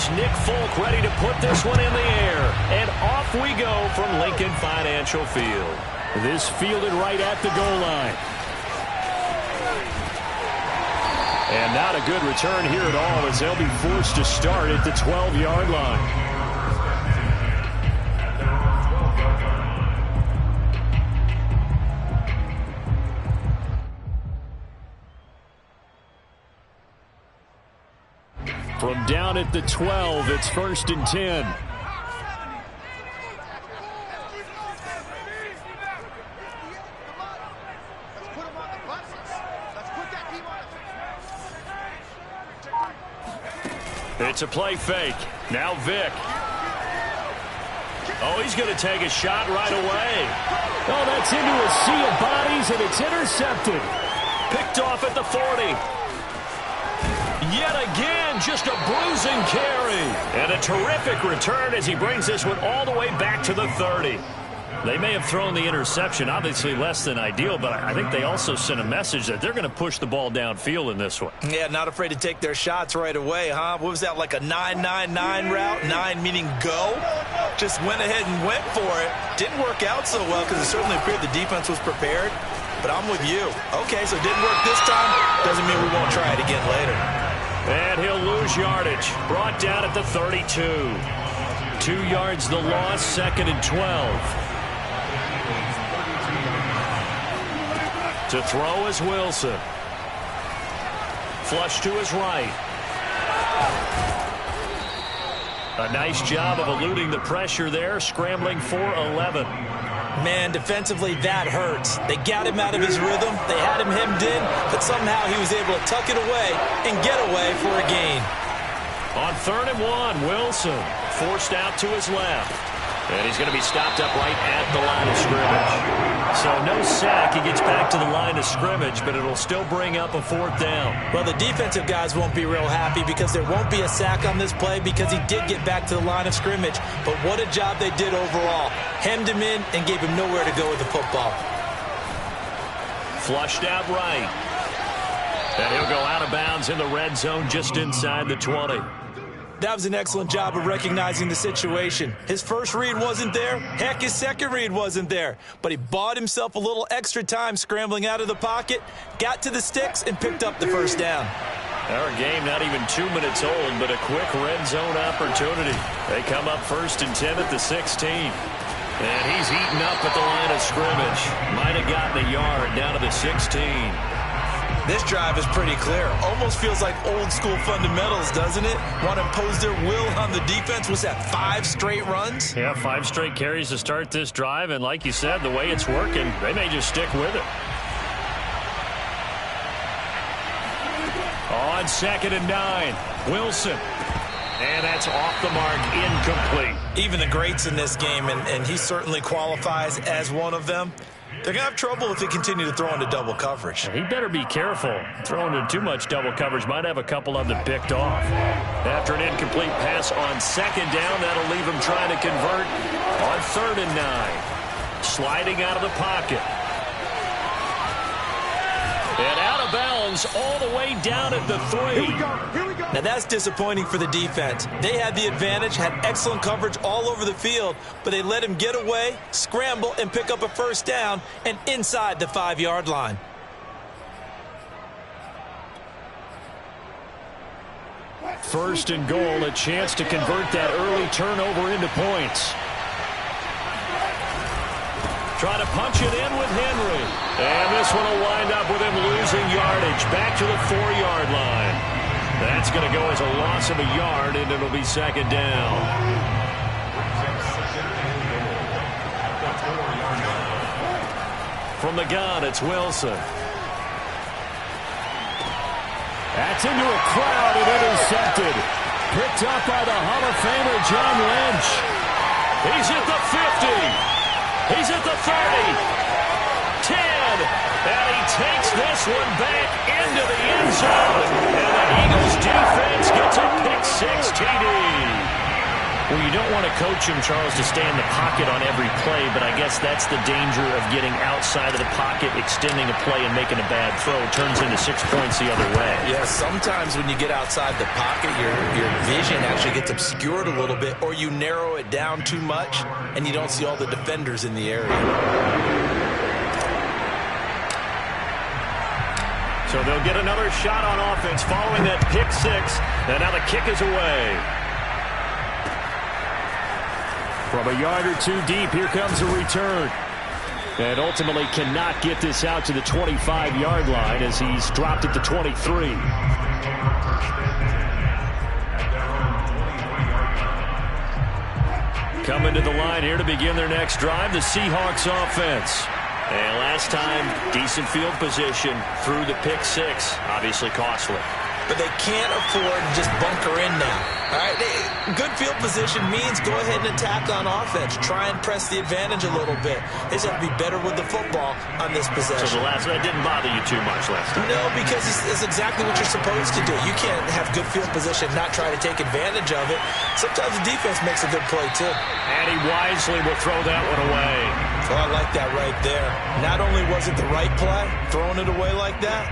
Here's Nick Folk ready to put this one in the air. And off we go from Lincoln Financial Field. This fielded right at the goal line. And not a good return here at all as they'll be forced to start at the 12-yard line. From down at the 12, it's 1st and 10. It's a play fake. Now Vick. Oh, he's going to take a shot right away. Oh, that's into a sea of bodies, and it's intercepted. Picked off at the 40. Yet again, just a bruising carry. And a terrific return as he brings this one all the way back to the 30. They may have thrown the interception, obviously less than ideal, but I think they also sent a message that they're going to push the ball downfield in this one. Yeah, not afraid to take their shots right away, huh? What was that, like a 9-9-9 route? 9 meaning go? Just went ahead and went for it. Didn't work out so well because it certainly appeared the defense was prepared. But I'm with you. Okay, so it didn't work this time. Doesn't mean we won't try it again later. And he'll lose yardage. Brought down at the 32. 2 yards the loss, 2nd and 12. To throw is Wilson. Flush to his right. A nice job of eluding the pressure there, scrambling for 11. Man, defensively, that hurts. They got him out of his rhythm. They had him hemmed in, but somehow he was able to tuck it away and get away for a gain. On 3rd and 1, Wilson forced out to his left. And he's going to be stopped up right at the line of scrimmage. So no sack. He gets back to the line of scrimmage, but it'll still bring up a 4th down. Well, the defensive guys won't be real happy because there won't be a sack on this play because he did get back to the line of scrimmage. But what a job they did overall. Hemmed him in and gave him nowhere to go with the football. Flushed out right. And he'll go out of bounds in the red zone just inside the 20. That was an excellent job of recognizing the situation. His first read wasn't there. Heck, his second read wasn't there. But he bought himself a little extra time scrambling out of the pocket, got to the sticks, and picked up the 1st down. Our game not even 2 minutes old, but a quick red zone opportunity. They come up 1st and 10 at the 16. And he's eaten up at the line of scrimmage. Might have gotten a yard down to the 16. This drive is pretty clear. Almost feels like old school fundamentals, doesn't it? Want to impose their will on the defense. Was that 5 straight runs? Yeah, 5 straight carries to start this drive. And like you said, the way it's working, they may just stick with it. On 2nd and 9, Wilson. And that's off the mark, incomplete. Even the greats in this game, and he certainly qualifies as one of them, they're going to have trouble if they continue to throw into double coverage. He better be careful. Throwing into too much double coverage might have a couple of them picked off. After an incomplete pass on 2nd down, that'll leave him trying to convert on 3rd and 9. Sliding out of the pocket. And out of bounds all the way down at the 3. Here we go. Now that's disappointing for the defense. They had the advantage, had excellent coverage all over the field, but they let him get away, scramble, and pick up a 1st down and inside the 5-yard line. First and goal, a chance to convert that early turnover into points. Try to punch it in with Henry. And this one will wind up with him losing yardage back to the 4-yard line. That's going to go as a loss of a yard, and it'll be 2nd down. From the gun, it's Wilson. That's into a crowd and intercepted. Picked up by the Hall of Famer John Lynch. He's at the 50. He's at the 30, 10, and he takes this one back into the end zone. And the Eagles defense gets a pick-6 TD. Well, you don't want to coach him, Charles, to stay in the pocket on every play, but I guess that's the danger of getting outside of the pocket, extending a play, and making a bad throw. Turns into 6 points the other way. Yeah, sometimes when you get outside the pocket, your vision actually gets obscured a little bit, or you narrow it down too much, and you don't see all the defenders in the area. So they'll get another shot on offense following that pick six, and now the kick is away. From a yard or two deep, here comes a return. And ultimately cannot get this out to the 25-yard line as he's dropped at the 23. Coming to the line here to begin their next drive, the Seahawks offense. And last time, decent field position through the pick six. Obviously costly. But they can't afford to just bunker in now. All right, good field position means go ahead and attack on offense. Try and press the advantage a little bit. They just have to be better with the football on this possession. So that didn't bother you too much last time? No, because it's exactly what you're supposed to do. You can't have good field position, not try to take advantage of it. Sometimes the defense makes a good play, too. And he wisely will throw that one away. Oh, I like that right there. Not only was it the right play, throwing it away like that,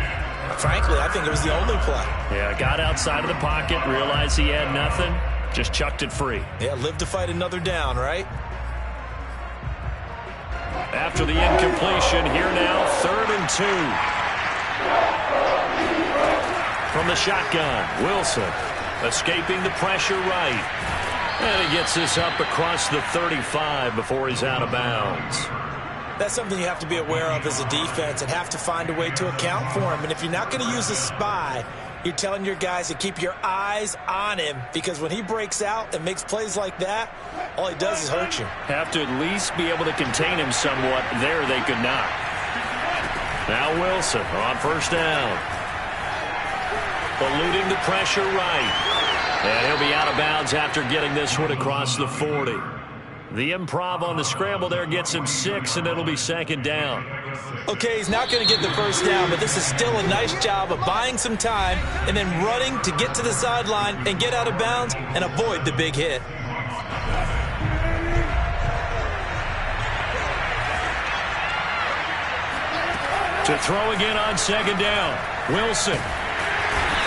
frankly, I think it was the only play. Yeah, got outside of the pocket, realized he had nothing, just chucked it free. Yeah, live to fight another down, right? After the incompletion, here now, 3rd and 2. From the shotgun, Wilson escaping the pressure right. And he gets this up across the 35 before he's out of bounds. That's something you have to be aware of as a defense and have to find a way to account for him. And if you're not going to use a spy, you're telling your guys to keep your eyes on him, because when he breaks out and makes plays like that, all he does is hurt you. Have to at least be able to contain him somewhat. There they could not. Now Wilson on 1st down. Eluding the pressure right. And he'll be out of bounds after getting this one across the 40. The improv on the scramble there gets him 6, and it'll be 2nd down. Okay, he's not going to get the 1st down, but this is still a nice job of buying some time and then running to get to the sideline and get out of bounds and avoid the big hit. To throw again on 2nd down. Wilson.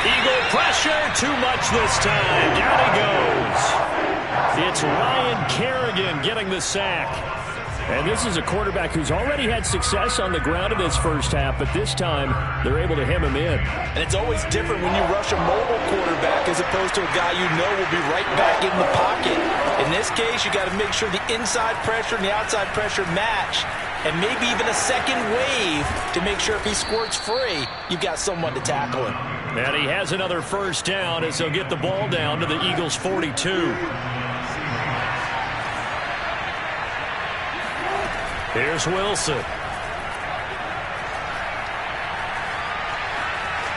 Eagle pressure, too much this time. Down he goes. It's Ryan Kerrigan getting the sack. And this is a quarterback who's already had success on the ground in this first half, but this time they're able to hem him in. And it's always different when you rush a mobile quarterback as opposed to a guy you know will be right back in the pocket. In this case, you got to make sure the inside pressure and the outside pressure match, and maybe even a second wave to make sure if he squirts free, you've got someone to tackle him. And he has another 1st down as they'll get the ball down to the Eagles' 42. Here's Wilson.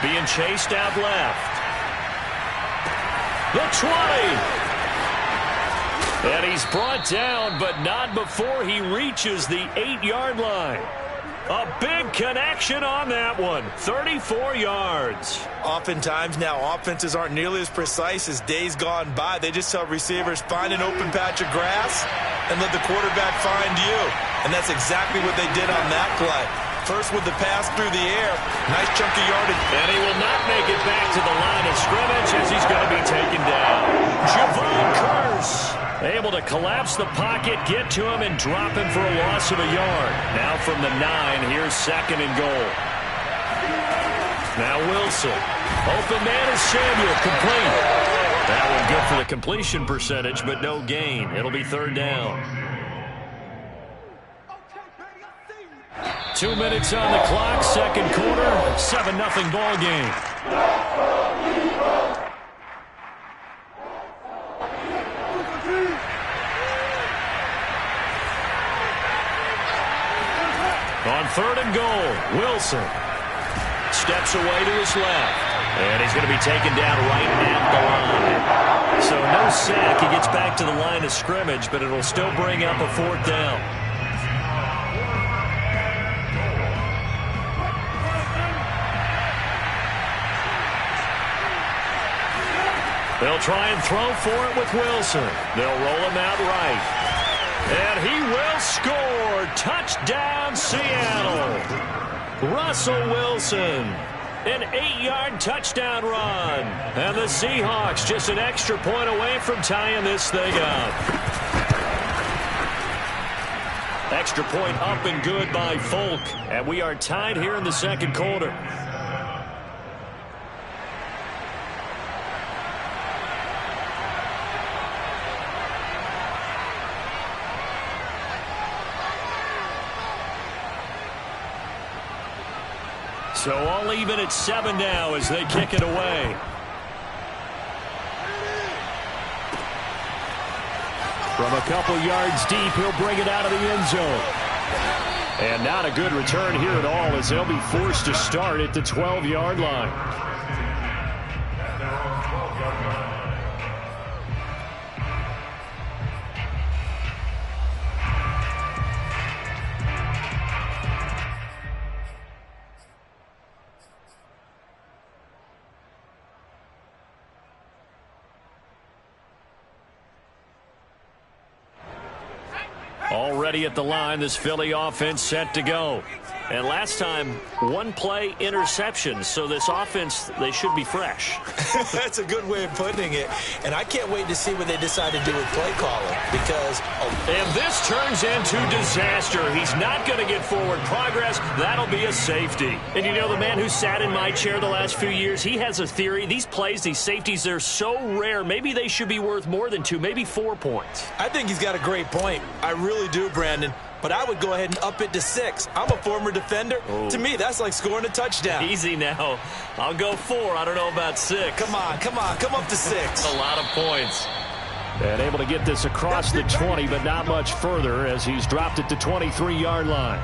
Being chased out left. The 20. And he's brought down, but not before he reaches the 8-yard line. A big connection on that one. 34 yards. Oftentimes now, offenses aren't nearly as precise as days gone by. They just tell receivers, find an open patch of grass and let the quarterback find you. And that's exactly what they did on that play. First with the pass through the air. Nice chunk of yardage. And he will not make it back to the line of scrimmage as he's going to be taken down. Javon Curse able to collapse the pocket, get to him, and drop him for a loss of a yard. Now from the 9, here's 2nd and goal. Now Wilson. Open man is Samuel, complete. That one good for the completion percentage, but no gain. It'll be 3rd down. 2 minutes on the clock, 2nd quarter, 7-0 ball game. On 3rd and goal, Wilson steps away to his left, and he's going to be taken down right at the line. So no sack. He gets back to the line of scrimmage, but it'll still bring up a 4th down. They'll try and throw for it with Wilson. They'll roll him out right. And he will score. Touchdown, Seattle. Russell Wilson. An 8-yard touchdown run. And the Seahawks just an extra point away from tying this thing up. Extra point up and good by Folk. And we are tied here in the second quarter. So all even at 7 now as they kick it away. From a couple yards deep, he'll bring it out of the end zone. And not a good return here at all as they'll be forced to start at the 12-yard line. Already at the line, this Philly offense set to go. And last time, one play interception. So this offense, they should be fresh. That's a good way of putting it. And I can't wait to see what they decide to do with play calling. Because and this turns into disaster. He's not going to get forward progress. That'll be a safety. And you know, the man who sat in my chair the last few years, he has a theory. These plays, these safeties, they're so rare. Maybe they should be worth more than 2, maybe 4 points. I think he's got a great point. I really do, Brandon. But I would go ahead and up it to 6. I'm a former defender. To me, that's like scoring a touchdown. Easy now. I'll go 4. I don't know about 6. Come on. Come up to 6. A lot of points. And able to get this across the 20, but not much further as he's dropped it to 23-yard line.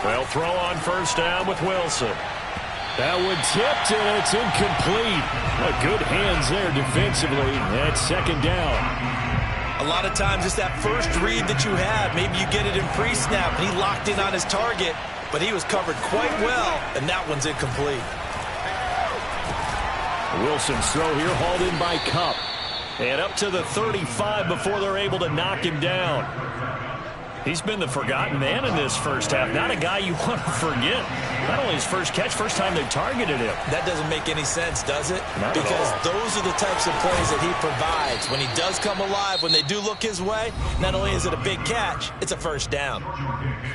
They'll throw on first down with Wilson. That one tipped, and it's incomplete. Good hands there defensively. That's second down. A lot of times it's that first read that you have. Maybe you get it in pre-snap, and he locked in on his target, but he was covered quite well, and that one's incomplete. Wilson's throw here hauled in by Kupp. And up to the 35 before they're able to knock him down. He's been the forgotten man in this first half. Not a guy you want to forget. Not only his first catch, first time they targeted him. That doesn't make any sense, does it? Not because at all. Those are the types of plays that he provides. When he does come alive, when they do look his way, not only is it a big catch, it's a first down.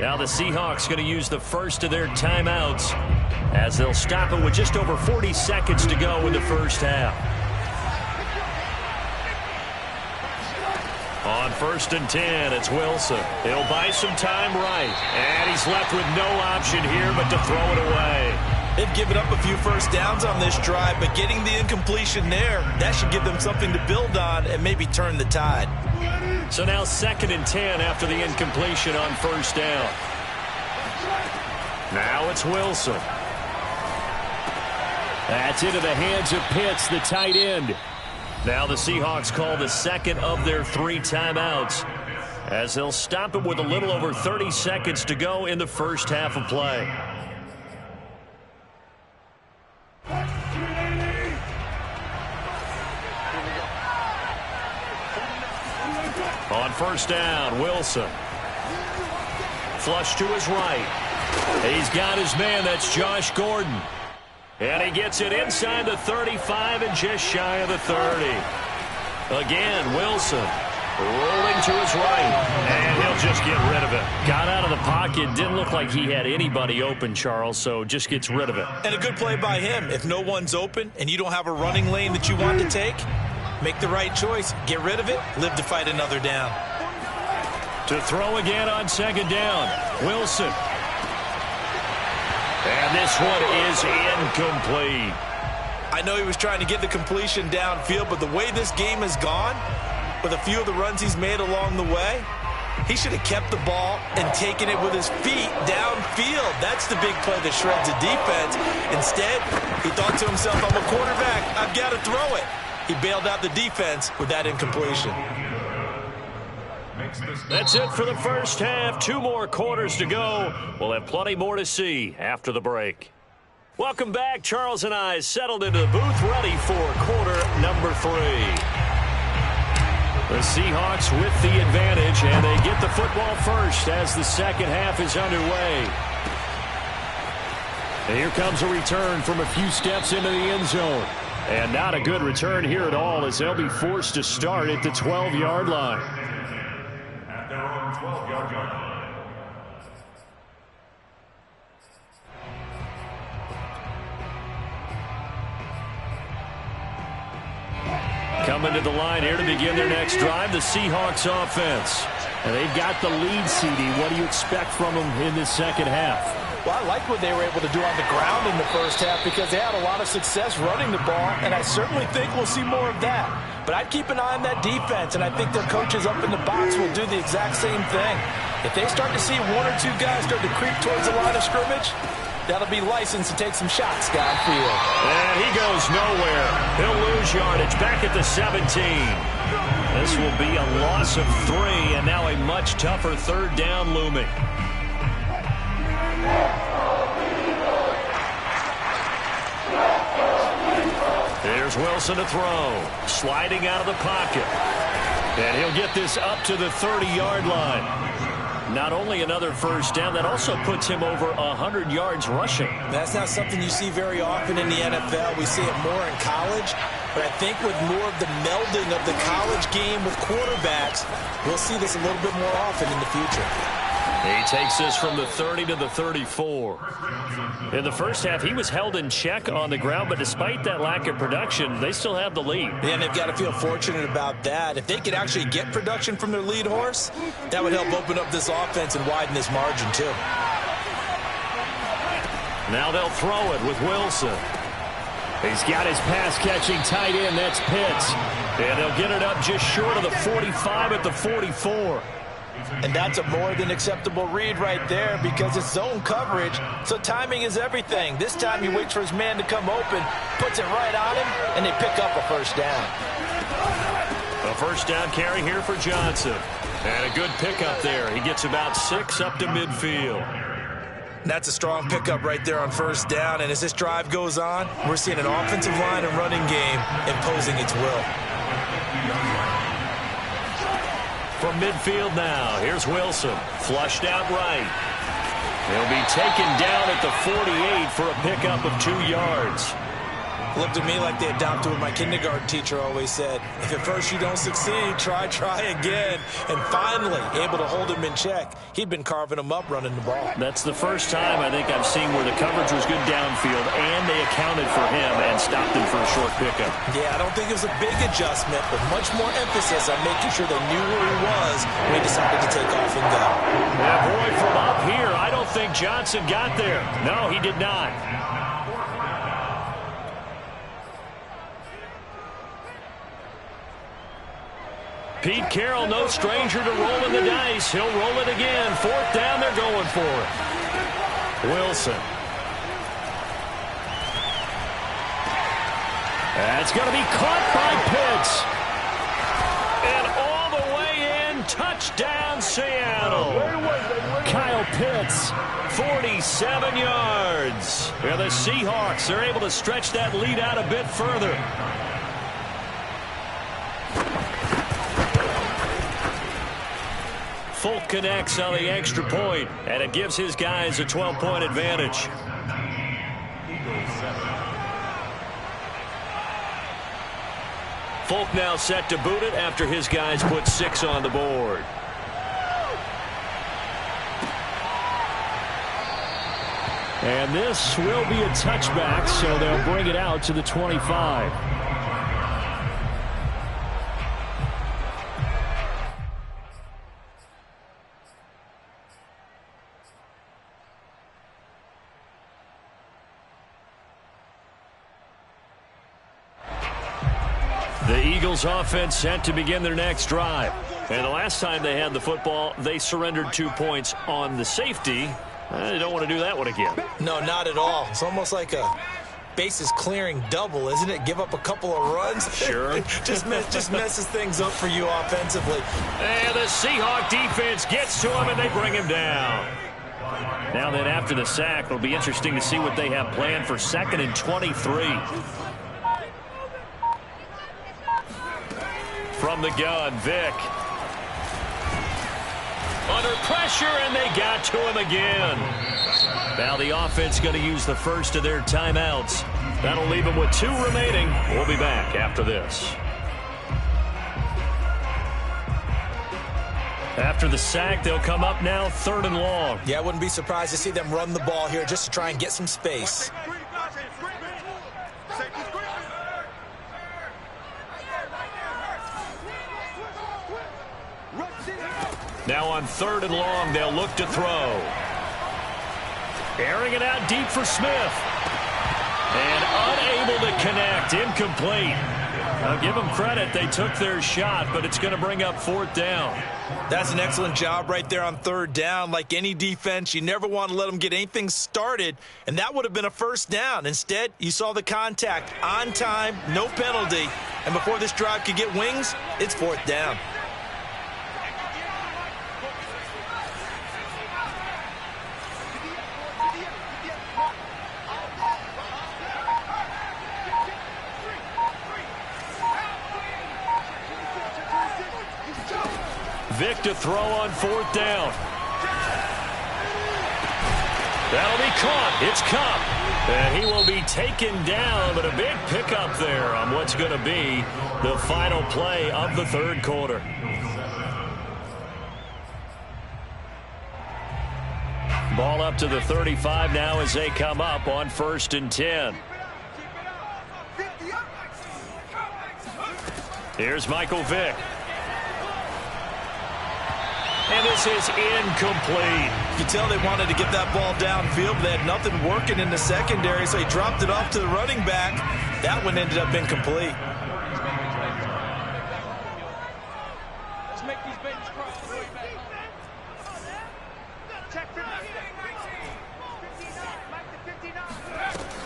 Now the Seahawks going to use the first of their timeouts as they'll stop it with just over 40 seconds to go in the first half. On 1st and 10, it's Wilson. He'll buy some time right. And he's left with no option here but to throw it away. They've given up a few first downs on this drive, but getting the incompletion there, that should give them something to build on and maybe turn the tide. So now 2nd and 10 after the incompletion on first down. Now it's Wilson. That's into the hands of Pitts, the tight end. Now the Seahawks call the second of their 3 timeouts as they'll stop it with a little over 30 seconds to go in the first half of play. On first down, Wilson. Flush to his right. He's got his man, that's Josh Gordon. And he gets it inside the 35 and just shy of the 30. Again, Wilson rolling to his right. And he'll just get rid of it. Got out of the pocket. Didn't look like he had anybody open, Charles, so just gets rid of it. And a good play by him. If no one's open and you don't have a running lane that you want to take, make the right choice. Get rid of it. Live to fight another down. To throw again on 2nd down. Wilson. And this one is incomplete. I know he was trying to get the completion downfield, but the way this game has gone, with a few of the runs he's made along the way, he should have kept the ball and taken it with his feet downfield. That's the big play that shreds a defense. Instead, he thought to himself, I'm a quarterback, I've got to throw it. He bailed out the defense with that incompletion. That's it for the first half. 2 more quarters to go. We'll have plenty more to see after the break. Welcome back. Charles and I settled into the booth, ready for quarter number 3. The Seahawks with the advantage, and they get the football first as the second half is underway. And here comes a return from a few steps into the end zone. And not a good return here at all, as they'll be forced to start at the 12-yard line. At their own 12-yard line. Coming to the line here to begin their next drive, the Seahawks offense. And they've got the lead, CD. What do you expect from them in this second half? Well, I like what they were able to do on the ground in the first half because they had a lot of success running the ball, and I certainly think we'll see more of that. But I'd keep an eye on that defense, and I think their coaches up in the box will do the exact same thing. If they start to see 1 or 2 guys start to creep towards the line of scrimmage, that'll be licensed to take some shots downfield. And he goes nowhere. He'll lose yardage back at the 17. This will be a loss of 3, and now a much tougher third down looming. There's Wilson to throw. Sliding out of the pocket. And he'll get this up to the 30-yard line. Not only another first down, that also puts him over 100 yards rushing. That's not something you see very often in the NFL. We see it more in college. But I think with more of the melding of the college game with quarterbacks, we'll see this a little bit more often in the future. He takes this from the 30 to the 34. In the first half, he was held in check on the ground, but despite that lack of production, they still have the lead. Yeah, and they've got to feel fortunate about that. If they could actually get production from their lead horse, that would help open up this offense and widen this margin, too. Now they'll throw it with Wilson. He's got his pass-catching tight end. That's Pitts. And they'll get it up just short of the 45 at the 44. And that's a more than acceptable read right there because it's zone coverage, so timing is everything. This time he waits for his man to come open, puts it right on him, and they pick up a first down. A first down carry here for Johnson. And a good pickup there. He gets about 6 up to midfield. That's a strong pickup right there on first down, and as this drive goes on, we're seeing an offensive line and running game imposing its will. From midfield now, here's Wilson. Flushed out right. He'll be taken down at the 48 for a pickup of 2 yards. Looked to me like they adopted what my kindergarten teacher always said. If at first you don't succeed, try again. And finally, able to hold him in check. He'd been carving him up running the ball. That's the first time I think I've seen where the coverage was good downfield, and they accounted for him and stopped him for a short pickup. Yeah, I don't think it was a big adjustment, but much more emphasis on making sure they knew where he was when he decided to take off and go. Yeah, boy, from up here, I don't think Johnson got there. No, he did not. Pete Carroll, no stranger to rolling the dice. He'll roll it again. 4th down, they're going for it. Wilson. That's going to be caught by Pitts. And all the way in, touchdown Seattle. Kyle Pitts, 47 yards. Yeah, the Seahawks are able to stretch that lead out a bit further. Folk connects on the extra point, and it gives his guys a 12-point advantage. Folk now set to boot it after his guys put 6 on the board. And this will be a touchback, so they'll bring it out to the 25. The Eagles offense set to begin their next drive. And the last time they had the football, they surrendered 2 points on the safety. They don't want to do that one again. No, not at all. It's almost like a bases clearing double, isn't it? Give up a couple of runs. Sure. just messes things up for you offensively. And the Seahawk defense gets to him, and they bring him down. Now then, after the sack, it'll be interesting to see what they have planned for 2nd and 23. From the gun, Vick. Under pressure, and they got to him again. Now the offense going to use the first of their timeouts. That'll leave them with 2 remaining. We'll be back after this. After the sack, they'll come up now 3rd and long. Yeah, I wouldn't be surprised to see them run the ball here just to try and get some space. Now on 3rd and long, they'll look to throw. Airing it out deep for Smith. And unable to connect. Incomplete. I'll give them credit. They took their shot, but it's going to bring up 4th down. That's an excellent job right there on 3rd down. Like any defense, you never want to let them get anything started, and that would have been a 1st down. Instead, you saw the contact on time, no penalty, and before this drive could get wings, it's 4th down. Vick to throw on 4th down. That'll be caught. It's Cup. And he will be taken down, but a big pickup there on what's going to be the final play of the 3rd quarter. Ball up to the 35 now as they come up on 1st and 10. Here's Michael Vick. And this is incomplete. You can tell they wanted to get that ball downfield, but they had nothing working in the secondary, so he dropped it off to the running back. That one ended up incomplete. Let's make these babies cross the way back. Check 59.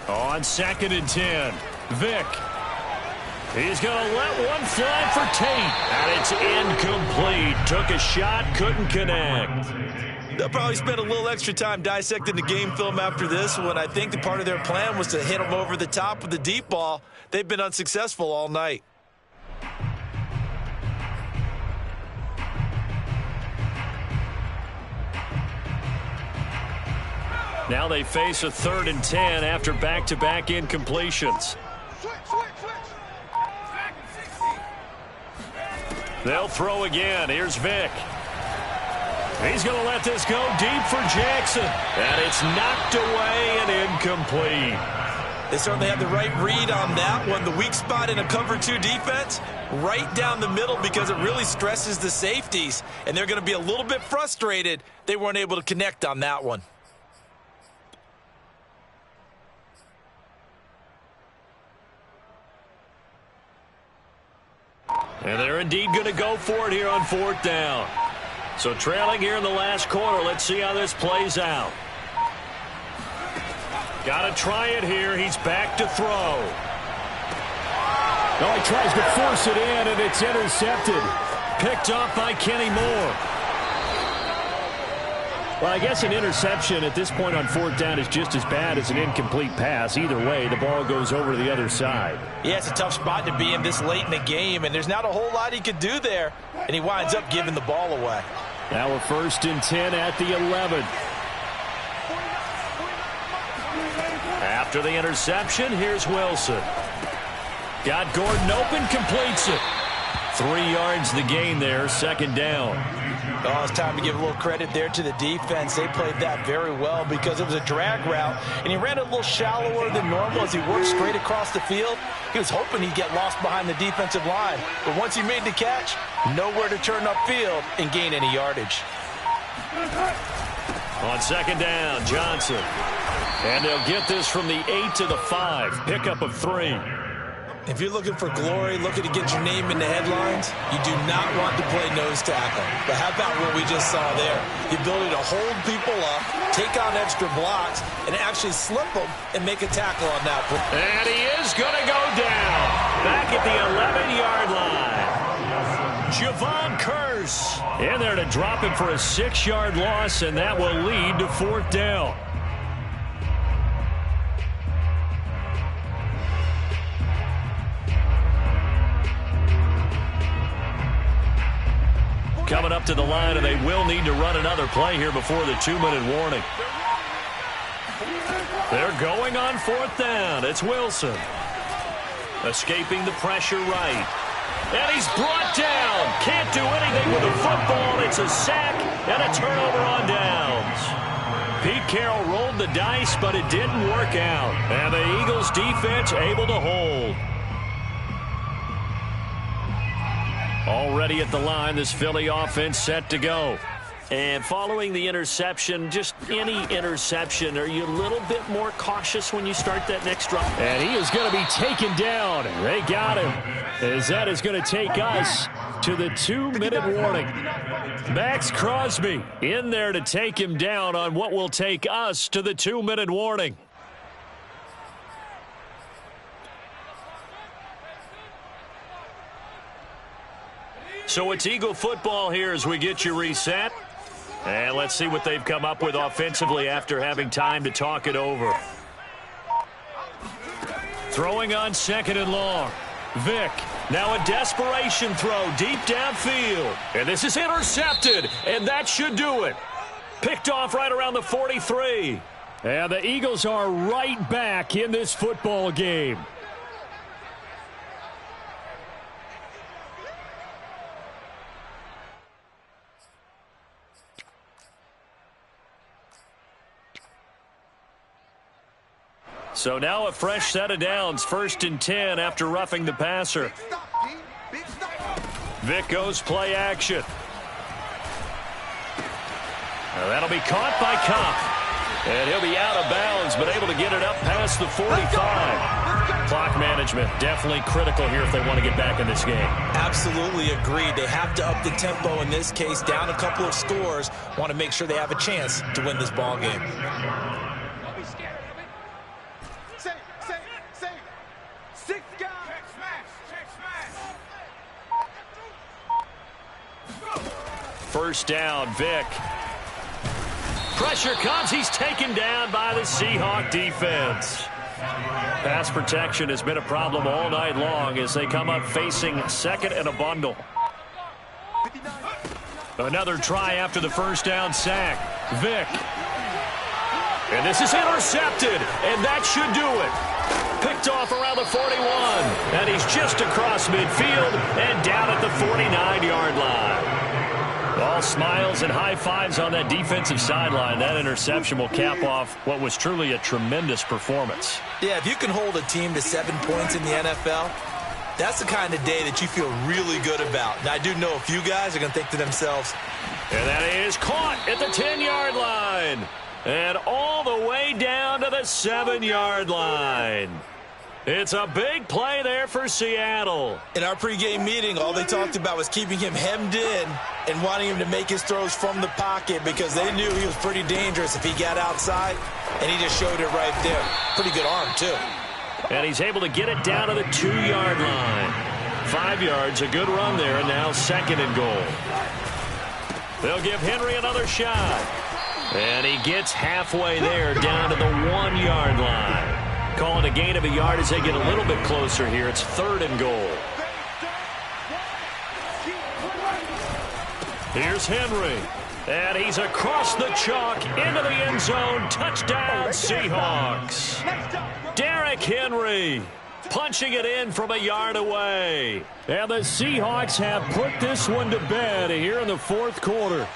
On 2nd and 10, Vick. He's going to let one fly for Tate. And it's incomplete. Took a shot, couldn't connect. They'll probably spend a little extra time dissecting the game film after this one. I think the part of their plan was to hit them over the top with the deep ball. They've been unsuccessful all night. Now they face a 3rd and 10 after back-to-back incompletions. They'll throw again. Here's Vick. He's going to let this go deep for Jackson. And it's knocked away and incomplete. They certainly had the right read on that one. The weak spot in a cover 2 defense, right down the middle because it really stresses the safeties. And they're going to be a little bit frustrated they weren't able to connect on that one. And they're indeed going to go for it here on 4th down. So trailing here in the last quarter. Let's see how this plays out. Got to try it here. He's back to throw. Oh, he tries to force it in, and it's intercepted. Picked off by Kenny Moore. Well, I guess an interception at this point on 4th down is just as bad as an incomplete pass. Either way, the ball goes over to the other side. Yeah, it's a tough spot to be in this late in the game, and there's not a whole lot he could do there, and he winds up giving the ball away. Now we're 1st and 10 at the 11. After the interception, here's Wilson. Got Gordon open, completes it. 3 yards the gain there, 2nd down. Oh, it's time to give a little credit there to the defense. They played that very well because it was a drag route, and he ran a little shallower than normal as he worked straight across the field. He was hoping he'd get lost behind the defensive line, but once he made the catch, nowhere to turn upfield and gain any yardage. On 2nd down, Johnson. And they'll get this from the 8 to the 5. Pickup of 3. If you're looking for glory, looking to get your name in the headlines, you do not want to play nose tackle. But how about what we just saw there? The ability to hold people up, take on extra blocks, and actually slip them and make a tackle on that play. And he is going to go down. Back at the 11-yard line. Javon Curse in there to drop him for a 6-yard loss, and that will lead to 4th down. Coming up to the line, and they will need to run another play here before the 2-minute warning. They're going on 4th down. It's Wilson. Escaping the pressure right. And he's brought down. Can't do anything with the football. It's a sack and a turnover on downs. Pete Carroll rolled the dice, but it didn't work out. And the Eagles defense able to hold. Already at the line, this Philly offense set to go. And following the interception, just any interception, are you a little bit more cautious when you start that next drive? And he is going to be taken down. They got him. As that is going to take us to the 2-minute warning. Max Crosby in there to take him down on what will take us to the 2-minute warning. So it's Eagle football here as we get you reset. And let's see what they've come up with offensively after having time to talk it over. Throwing on 2nd and long. Vick, now a desperation throw deep downfield. And this is intercepted, and that should do it. Picked off right around the 43. And the Eagles are right back in this football game. So now a fresh set of downs, 1st and 10 after roughing the passer. Vick goes play action. Now that'll be caught by Kopp. And he'll be out of bounds, but able to get it up past the 45. Clock management definitely critical here if they want to get back in this game. Absolutely agreed. They have to up the tempo in this case, down a couple of scores. Want to make sure they have a chance to win this ball game. First down, Vick. Pressure comes. He's taken down by the Seahawk defense. Pass protection has been a problem all night long as they come up facing 2nd and a bundle. Another try after the first down sack. Vick. And this is intercepted, and that should do it. Picked off around the 41, and he's just across midfield and down at the 49-yard line. All smiles and high fives on that defensive sideline. That interception will cap off what was truly a tremendous performance. Yeah, if you can hold a team to 7 points in the NFL, that's the kind of day that you feel really good about. Now, I do know a few guys are going to think to themselves. And that is caught at the 10-yard line. And all the way down to the 7-yard line. It's a big play there for Seattle. In our pregame meeting, all they talked about was keeping him hemmed in and wanting him to make his throws from the pocket because they knew he was pretty dangerous if he got outside, and he just showed it right there. Pretty good arm, too. And he's able to get it down to the 2-yard line. 5 yards, a good run there, and now 2nd and goal. They'll give Henry another shot. And he gets halfway there down to the 1-yard line. Calling a gain of a yard as they get a little bit closer here. It's 3rd and goal. Here's Henry. And he's across the chalk into the end zone. Touchdown, Seahawks. Derrick Henry punching it in from a yard away. And the Seahawks have put this one to bed here in the 4th quarter.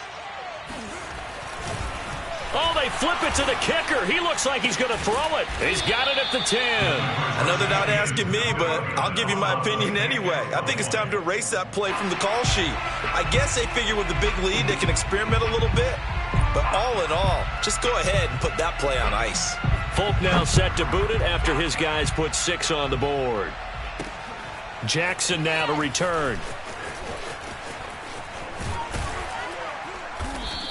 Oh, they flip it to the kicker. He looks like he's going to throw it. He's got it at the 10. I know they're not asking me, but I'll give you my opinion anyway. I think it's time to erase that play from the call sheet. I guess they figure with the big lead they can experiment a little bit. But all in all, just go ahead and put that play on ice. Folk now set to boot it after his guys put 6 on the board. Jackson now to return.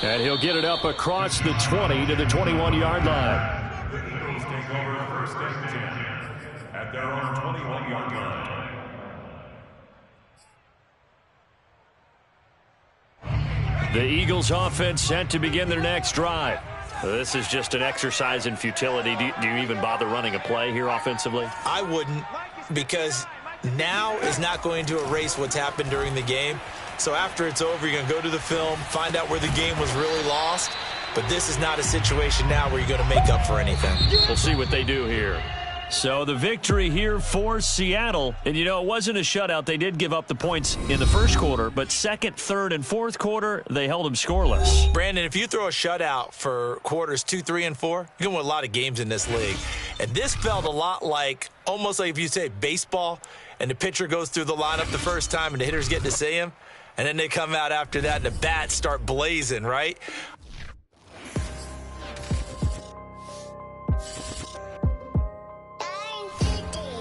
And he'll get it up across the 20 to the 21-yard line. The Eagles take over first and 10 at their own 21-yard line. The Eagles offense set to begin their next drive. This is just an exercise in futility. Do you even bother running a play here offensively? I wouldn't, because now is not going to erase what's happened during the game. So after it's over, you're going to go to the film, find out where the game was really lost. But this is not a situation now where you're going to make up for anything. We'll see what they do here. So the victory here for Seattle. And, you know, it wasn't a shutout. They did give up the points in the first quarter. But second, third, and fourth quarter, they held them scoreless. Brandon, if you throw a shutout for quarters 2, 3, and 4, you can win a lot of games in this league. And this felt a lot like, almost like if you say baseball, and the pitcher goes through the lineup the first time and the hitters get to see him. And then they come out after that and the bats start blazing, right?